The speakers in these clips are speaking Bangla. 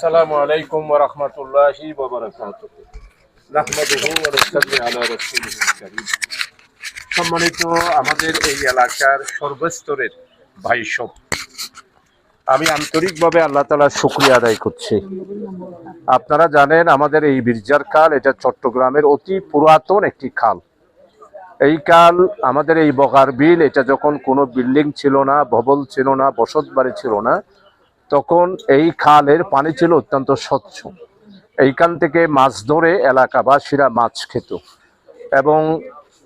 আসসালামু আলাইকুম ওয়া রাহমাতুল্লাহি ওয়া বারাকাতুহু। নাহমাদুহু ওয়া নুসাল্লি আলা রাসূলিহিল কারীম। সম্মানিত আমাদের এই এলাকার সর্বস্তরের ভাই সব, আমি আন্তরিকভাবে আল্লাহ তাআলার শুকরিয়া আদায় করছি। আপনারা জানেন আমাদের এই বিরজার খাল, এটা চট্টগ্রামের অতি পুরাতন একটি খাল। এই খাল আমাদের এই বগার বিল, এটা যখন কোনো বিল্ডিং ছিল না, ভবন ছিল না, বসত বাড়ি ছিল না, তখন এই খালের পানি ছিল অত্যন্ত স্বচ্ছ। এইখান থেকে মাছ ধরে এলাকাবাসীরা মাছ খেত এবং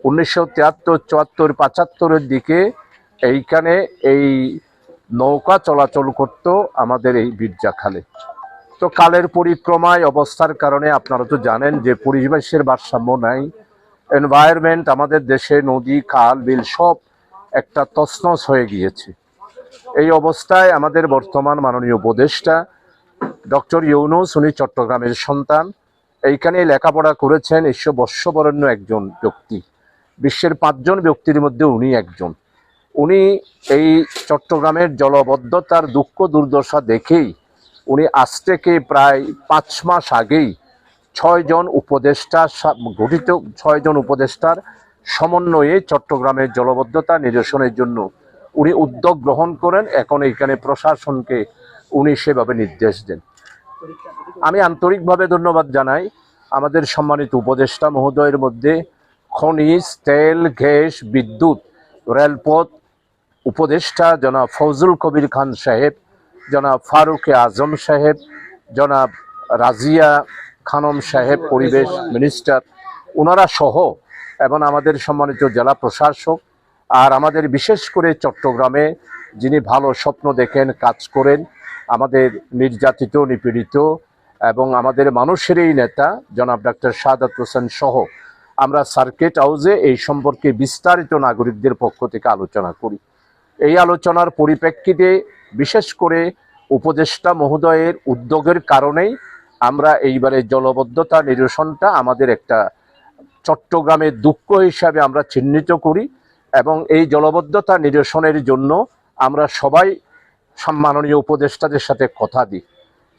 1973, 74, 75-এর দিকে এইখানে এই নৌকা চলাচল করত আমাদের এই বিরজা খালে। তো কালের পরিক্রমায় অবস্থার কারণে আপনারা তো জানেন যে পরিবেশের ভারসাম্য নাই, এনভায়রনমেন্ট আমাদের দেশে নদী খাল বিল সব একটা তছনছ হয়ে গিয়েছে। এই অবস্থায় আমাদের বর্তমান মাননীয় উপদেষ্টা ডক্টর ইউনূস, উনি চট্টগ্রামের সন্তান, এইখানে লেখাপড়া করেছেন, বর্ষবরণ্য একজন ব্যক্তি, বিশ্বের 5 জন ব্যক্তির মধ্যে উনি একজন। উনি এই চট্টগ্রামের জলবদ্ধতার দুঃখ দুর্দশা দেখেই উনি আজ থেকে প্রায় 5 মাস আগেই 6 জন উপদেষ্টার সমন্বয়ে চট্টগ্রামের জলবদ্ধতা নিরসনের জন্য উনি উদ্যোগ গ্রহণ করেন। এখন এইখানে প্রশাসনকে উনি সেভাবে নির্দেশ দেন। আমি আন্তরিকভাবে ধন্যবাদ জানাই আমাদের সম্মানিত উপদেষ্টা মহোদয়ের মধ্যে খনিজ, তেল, গ্যাস, বিদ্যুৎ, রেলপথ উপদেষ্টা জনাব ফজলুল কবির খান সাহেব, জনাব ফারুক আজম সাহেব, জনাব রাজিয়া খানম সাহেব পরিবেশ মিনিস্টার, ওনারা সহ, এবং আমাদের সম্মানিত জেলা প্রশাসক, আর আমাদের বিশেষ করে চট্টগ্রামে যিনি ভালো স্বপ্ন দেখেন, কাজ করেন, আমাদের নির্যাতিত নিপীড়িত এবং আমাদের মানুষেরই নেতা জনাব ডাক্তার শাহাদাত হোসেন সহ আমরা সার্কিট হাউসে এই সম্পর্কে বিস্তারিত নাগরিকদের পক্ষ থেকে আলোচনা করি। এই আলোচনার পরিপ্রেক্ষিতে বিশেষ করে উপদেষ্টা মহোদয়ের উদ্যোগের কারণেই আমরা এইবারে জলবদ্ধতা নিরসনটা আমাদের একটা চট্টগ্রামের দুঃখ হিসাবে আমরা চিহ্নিত করি এবং এই জলবদ্ধতা নিরসনের জন্য আমরা সবাই সম্মাননীয় উপদেষ্টাদের সাথে কথা দিই।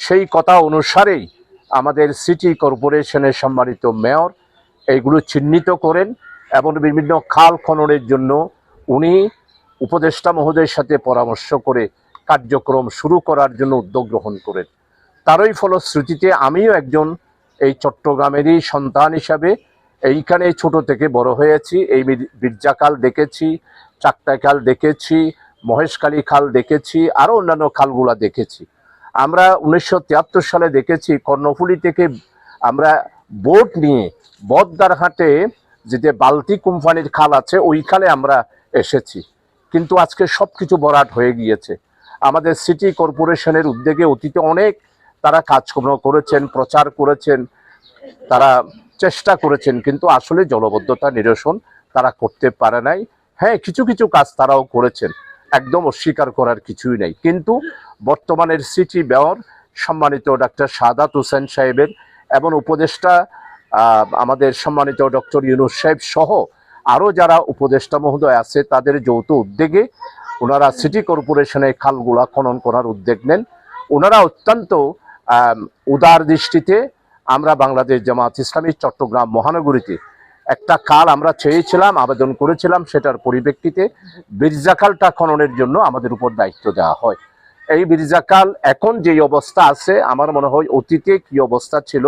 সেই কথা অনুসারেই আমাদের সিটি কর্পোরেশনের সম্মানিত মেয়র এইগুলো চিহ্নিত করেন এবং বিভিন্ন খাল খননের জন্য উনি উপদেষ্টা মহোদয়ের সাথে পরামর্শ করে কার্যক্রম শুরু করার জন্য উদ্যোগ গ্রহণ করেন। তারই ফলশ্রুতিতে আমিও একজন এই চট্টগ্রামেরই সন্তান হিসাবে এইখানে ছোট থেকে বড় হয়েছি। এই বিরজা খাল দেখেছি, চাকটা খাল দেখেছি, মহেশখালী খাল দেখেছি, আরও অন্যান্য খালগুলা দেখেছি। আমরা 1973 সালে দেখেছি কর্ণফুলী থেকে আমরা বোট নিয়ে বদ্দারহাটে যে বালতি কোম্পানির খাল আছে ওই খালে আমরা এসেছি, কিন্তু আজকে সব কিছু ভরাট হয়ে গিয়েছে। আমাদের সিটি কর্পোরেশনের উদ্যোগে অতীতে অনেক তারা কাজকর্ম করেছেন, প্রচার করেছেন, তারা চেষ্টা করেছেন, কিন্তু আসলে জলবদ্ধতা নিরসন তারা করতে পারে নাই। হ্যাঁ, কিছু কিছু কাজ তারাও করেছেন, একদম অস্বীকার করার কিছুই নেই। কিন্তু বর্তমানের সিটি মেয়র সম্মানিত ডাক্তার শাহাদাত হোসেন সাহেবের এবং উপদেষ্টা আমাদের সম্মানিত ডক্টর ইউনূস সাহেব সহ আরও যারা উপদেষ্টা মহোদয় আছে তাদের যৌথ উদ্যোগে ওনারা সিটি কর্পোরেশনের খালগুলা খনন করার উদ্যোগ নেন। ওনারা অত্যন্ত উদার দৃষ্টিতে, আমরা বাংলাদেশ জামাত ইসলামী চট্টগ্রাম মহানগরীতে একটা খাল আমরা চেয়েছিলাম, আবেদন করেছিলাম, সেটার পরিপ্রেক্ষিতে বিরজা খালটা খননের জন্য আমাদের উপর দায়িত্ব দেওয়া হয়। এই বিরজা খাল এখন যেই অবস্থা আছে, আমার মনে হয় অতীতে কি অবস্থা ছিল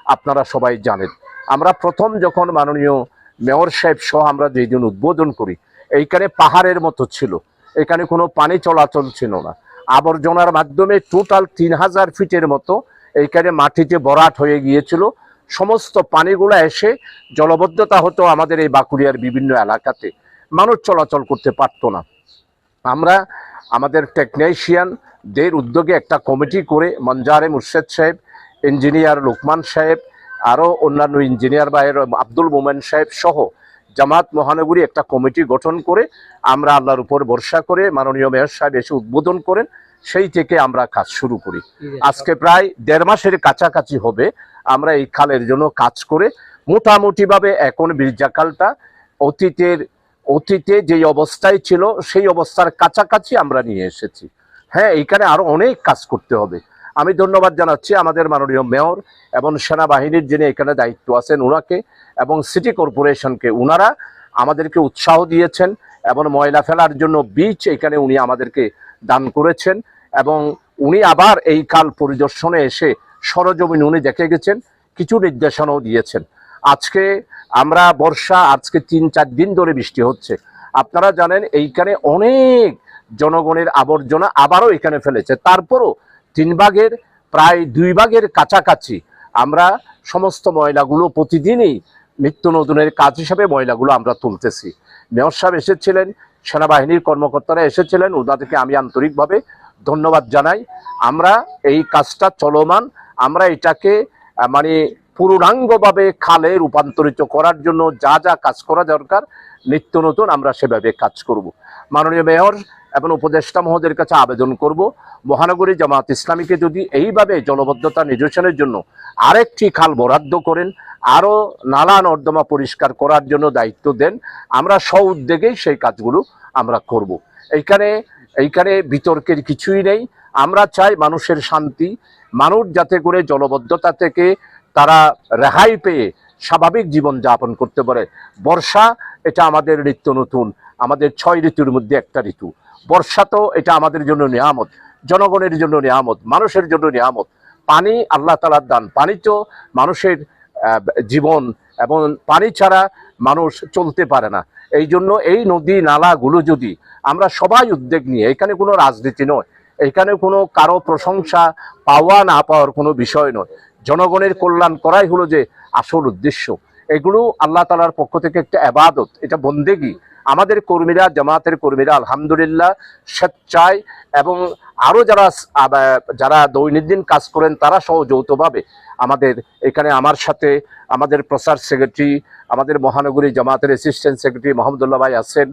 আপনারা সবাই জানেন। আমরা প্রথম যখন মাননীয় মেয়র সাহেব সহ আমরা যেই দিন উদ্বোধন করি, এইখানে পাহাড়ের মতো ছিল, এখানে কোনো পানি চলাচল ছিল না, আবর্জনার মাধ্যমে টোটাল 3000 ফিটের মতো এইখানে মাটিতে ভরাট হয়ে গিয়েছিল। সমস্ত পানিগুলো এসে জলবদ্ধতা হতো আমাদের এই বাঁকুড়িয়ার বিভিন্ন এলাকাতে, মানুষ চলাচল করতে পারতো না। আমরা আমাদের টেকনিশিয়ানদের উদ্যোগে একটা কমিটি করে মঞ্জারে মুর্শেদ সাহেব, ইঞ্জিনিয়ার লোকমান সাহেব, আরও অন্যান্য ইঞ্জিনিয়ার ভাইয়ের আব্দুল মোমেন সাহেব সহ জামাত মহানগরী একটা কমিটি গঠন করে আমরা আল্লাহর উপর ভরসা করে মাননীয় মেয়র সাহেব এসে উদ্বোধন করেন, সেই থেকে আমরা কাজ শুরু করি। আজকে প্রায় 1.5 মাসের কাছাকাছি হবে আমরা এই খালের জন্য কাজ করে মোটামুটিভাবে এখন বিরজা খালটা অতীতে যেই অবস্থায় ছিল সেই অবস্থার কাছাকাছি আমরা নিয়ে এসেছি। হ্যাঁ, এইখানে আরো অনেক কাজ করতে হবে। আমি ধন্যবাদ জানাচ্ছি আমাদের মাননীয় মেয়র এবং সেনাবাহিনীর যিনি এখানে দায়িত্ব আছেন ওনাকে, এবং সিটি কর্পোরেশনকে। ওনারা আমাদেরকে উৎসাহ দিয়েছেন এবং ময়লা ফেলার জন্য বীজ এখানে উনি আমাদেরকে দান করেছেন, এবং উনি আবার এই কাল পরিদর্শনে এসে সরজমিন উনি দেখে গেছেন, কিছু নির্দেশনাও দিয়েছেন। আজকে আমরা বর্ষা, আজকে 3-4 দিন ধরে বৃষ্টি হচ্ছে। আপনারা জানেন এইখানে অনেক জনগণের আবর্জনা আবারও এখানে ফেলেছে, তারপরও 3 ভাগের প্রায় 2 ভাগের কাছাকাছি আমরা সমস্ত ময়লাগুলো প্রতিদিনই নিত্য নতুনের কাজ হিসাবে ময়লাগুলো আমরা তুলতেছি। মেয়র সাহেব এসেছিলেন, সেনাবাহিনীর কর্মকর্তারা এসেছিলেন, ওনাদেরকে আমি আন্তরিকভাবে ধন্যবাদ জানাই। আমরা এই কাজটা চলমান, আমরা এটাকে মানে পূর্ণাঙ্গভাবে খালে রূপান্তরিত করার জন্য যা যা কাজ করা দরকার নিত্য নতুন আমরা সেভাবে কাজ করব। মাননীয় মেয়র এবং উপদেষ্টা মহোদয়ের কাছে আবেদন করব, মহানগরী জামাত ইসলামীকে যদি এইভাবে জলবদ্ধতা নিরসনের জন্য আরেকটি খাল বরাদ্দ করেন, আরও নালা নর্দমা পরিষ্কার করার জন্য দায়িত্ব দেন, আমরা স্ব-উদ্যোগেই সেই কাজগুলো আমরা করব। এইখানে বিতর্কের কিছুই নেই। আমরা চাই মানুষের শান্তি, মানুষ যাতে করে জলবদ্ধতা থেকে তারা রেহাই পেয়ে স্বাভাবিক জীবন যাপন করতে পারে। বর্ষা এটা আমাদের নিত্য নতুন, আমাদের 6 ঋতুর মধ্যে একটা ঋতু। বর্ষা তো এটা আমাদের জন্য নিয়ামত, জনগণের জন্য নিয়ামত, মানুষের জন্য নিয়ামত। পানি আল্লাহ তাআলার দান, পানি তো মানুষের জীবন, এবং পানি ছাড়া মানুষ চলতে পারে না। এই জন্য এই নদী নালাগুলো যদি আমরা সবাই উদ্যোগ নিয়ে, এখানে কোনো রাজনীতি নয়, এখানে কোনো কারো প্রশংসা পাওয়া না পাওয়ার কোনো বিষয় নয়, জনগণের কল্যাণ করাই হলো যে আসল উদ্দেশ্য। এগুলো আল্লাহ তাআলার পক্ষ থেকে একটা ইবাদত, এটা বন্দেগী। আমাদের কর্মীরা, জামাতের কর্মীরা আলহামদুলিল্লাহ স্বেচ্ছায় এবং আরও যারা দৈনন্দিন কাজ করেন তারা সহ যৌথভাবে আমাদের এখানে, আমার সাথে আমাদের প্রচার সেক্রেটারি, আমাদের মহানগরী জামাতের অ্যাসিস্ট্যান্ট সেক্রেটারি মাহমুদুল্লাহ ভাই আছেন,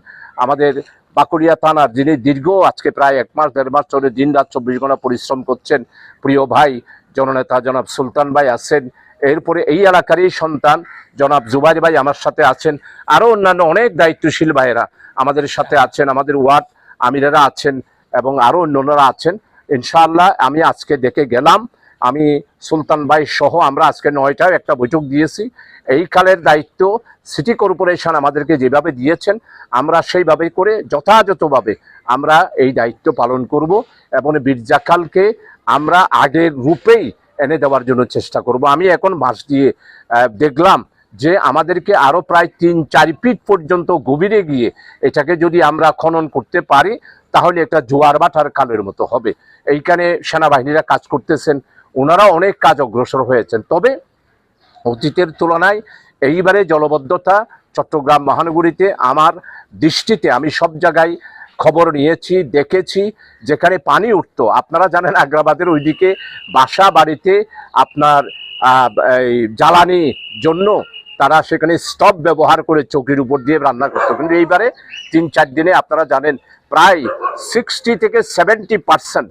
আমাদের বাকুড়িয়া থানার যিনি দীর্ঘ আজকে প্রায় 1 মাস 1.5 মাস ধরে দিন রাত 24 ঘন্টা পরিশ্রম করছেন প্রিয় ভাই জননেতা জনাব সুলতান ভাই আছেন, এরপরে এই এলাকারই সন্তান জনাব জুবাইর ভাই আমার সাথে আছেন, আরও অন্যান্য অনেক দায়িত্বশীল ভাইয়েরা আমাদের সাথে আছেন, আমাদের ওয়ার্ড আমিরেরা আছেন এবং আরও অন্যান্যরা আছেন। ইনশাআল্লাহ আমি আজকে দেখে গেলাম, আমি সুলতান ভাই সহ আমরা আজকে 9টায় একটা বৈঠক দিয়েছি। এই কালের দায়িত্ব সিটি কর্পোরেশন আমাদেরকে যেভাবে দিয়েছেন আমরা সেইভাবে করে যথাযথভাবে আমরা এই দায়িত্ব পালন করব, এবং বীরজাকালকে আমরা আগের রূপেই এনে দেওয়ার জন্য চেষ্টা করব। আমি এখন মাস দিয়ে দেখলাম যে আমাদেরকে আরও প্রায় 3-4 ফিট পর্যন্ত গভীরে গিয়ে এটাকে যদি আমরা খনন করতে পারি তাহলে একটা জোয়ার ভাটার কালের মতো হবে। এইখানে সেনাবাহিনীরা কাজ করতেছেন, ওনারা অনেক কাজ অগ্রসর হয়েছেন, তবে অতীতের তুলনায় এইবারে জলবদ্ধতা চট্টগ্রাম মহানগরীতে আমার দৃষ্টিতে, আমি সব জায়গায় খবর নিয়েছি, দেখেছি, যেখানে পানি উঠতো, আপনারা জানেন আগ্রাবাদের ওইদিকে বাসা বাড়িতে আপনার জ্বালানি জন্য তারা সেখানে স্টোভ ব্যবহার করে চৌকির উপর দিয়ে রান্না করতো, কিন্তু এইবারে 3-4 দিনে আপনারা জানেন প্রায় 60 থেকে 70%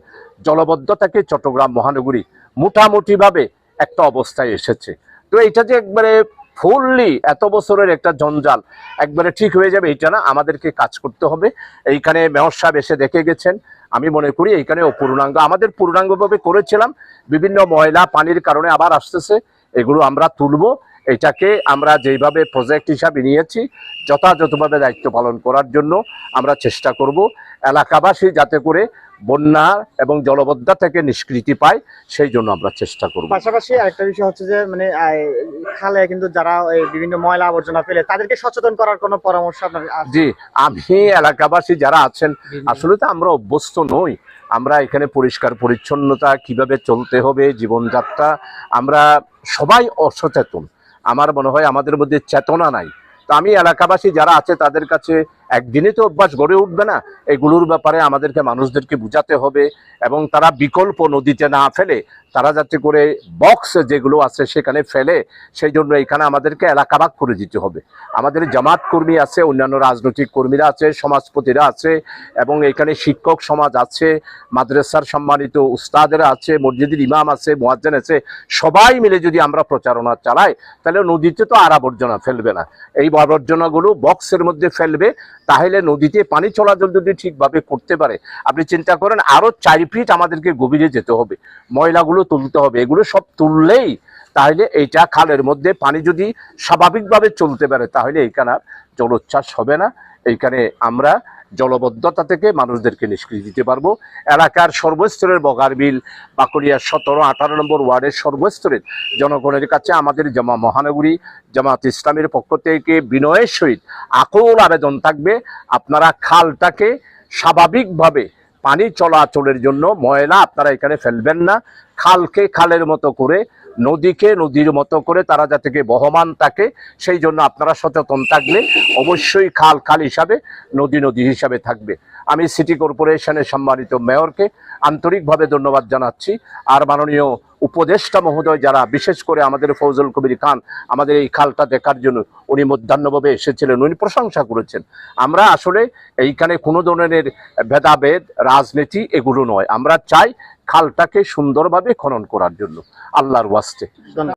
জলবদ্ধতাকে চট্টগ্রাম মহানগরী মোটামুটিভাবে একটা অবস্থায় এসেছে। তো এইটা যে একবারে ফুললি এত বছরের একটা জঞ্জাল একবারে ঠিক হয়ে যাবে এটা না, আমাদেরকে কাজ করতে হবে। এইখানে মেয়র সাহেব এসে দেখে গেছেন, আমি মনে করি এইখানে অপূর্ণাঙ্গ, আমাদের পূর্ণাঙ্গভাবে করেছিলাম, বিভিন্ন ময়লা পানির কারণে আবার আসতেছে, এগুলো আমরা তুলব। এটাকে আমরা যেইভাবে প্রজেক্ট হিসাবে নিয়েছি যথাযথভাবে দায়িত্ব পালন করার জন্য আমরা চেষ্টা করব, এলাকাবাসী যাতে করে বন্যা এবং জলবদ্ধতা থেকে নিষ্কৃতি পায় সেই জন্য আমরা চেষ্টা করব। পাশাপাশি আরেকটা বিষয় হচ্ছে যে মানে খালে কিন্তু যারা বিভিন্ন ময়লা আবর্জনা ফেলে তাদেরকে সচেতন করার কোনো পরামর্শ আপনার? জি, আমি এলাকাবাসী যারা আছেন, আসলে তো আমরা অভ্যস্ত নই, আমরা এখানে পরিষ্কার পরিচ্ছন্নতা কিভাবে চলতে হবে জীবনযাত্রা, আমরা সবাই অসচেতন, আমার মনে হয় আমাদের মধ্যে চেতনা নাই। তো আমি এলাকাবাসী যারা আছে তাদের কাছে একদিনে তো অভ্যাস গড়ে উঠবে না, এগুলোর ব্যাপারে আমাদেরকে মানুষদেরকে বুঝাতে হবে, এবং তারা বিকল্প নদীতে না ফেলে তারা যাতে করে বক্স যেগুলো আছে সেখানে ফেলে, সেই জন্য এখানে আমাদেরকে এলাকা ভাগ করে দিতে হবে। আমাদের জামাত কর্মী আছে, অন্যান্য রাজনৈতিক কর্মীরা আছে, সমাজপতিরা আছে, এবং এখানে শিক্ষক সমাজ আছে, মাদ্রাসার সম্মানিত উস্তাদেরা আছে, মসজিদের ইমাম আছে, মুয়াজ্জিন আছে, সবাই মিলে যদি আমরা প্রচারণা চালাই তাহলে নদীতে তো আর আবর্জনা ফেলবে না, এই আবর্জনাগুলো বক্সের মধ্যে ফেলবে, তাহলে নদীতে পানি চলাচল যদি ঠিকভাবে করতে পারে, আপনি চিন্তা করেন আরো 4 ফিট আমাদেরকে গভীরে যেতে হবে, ময়লাগুলো তুলতে হবে, এগুলো সব তুললেই তাহলে এইটা খালের মধ্যে পানি যদি স্বাভাবিকভাবে চলতে পারে তাহলে এইখানে আর জলোচ্ছ্বাস হবে না। এইখানে আমরা জলবদ্ধতা থেকে মানুষদেরকে নিষ্কৃতি দিতে পারবো। এলাকার সর্বস্তরের বগারবিল, বাঁকুড়িয়া 17-18 নম্বর ওয়ার্ডের সর্বস্তরের জনগণের কাছে আমাদের জামা মহানগরী জামাত ইসলামের পক্ষ থেকে বিনয়ের সহিত আকুল আবেদন থাকবে, আপনারা খালটাকে স্বাভাবিকভাবে পানি চলাচলের জন্য ময়লা আপনারা এখানে ফেলবেন না। খালকে খালের মতো করে, নদীকে নদীর মতো করে তারা যাতে বহমান থাকে সেই জন্য আপনারা সচেতন থাকলে অবশ্যই খাল খাল হিসাবে, নদী নদী হিসাবে থাকবে। আমি সিটি কর্পোরেশনের সম্মানিত মেয়রকে আন্তরিকভাবে ধন্যবাদ জানাচ্ছি। আর মাননীয় উপদেষ্টা মহোদয় যারা, বিশেষ করে আমাদের ফৌজুল কবির খান, আমাদের এই খালটা দেখার জন্য উনি মধ্যাহ্নভাবে এসেছিলেন, উনি প্রশংসা করেছেন। আমরা আসলে এইখানে কোনো ধরনের ভেদাভেদ, রাজনীতি এগুলো নয়, আমরা চাই খালটাকে সুন্দরভাবে খনন করার জন্য, আল্লাহর ওয়াস্তে। ধন্যবাদ।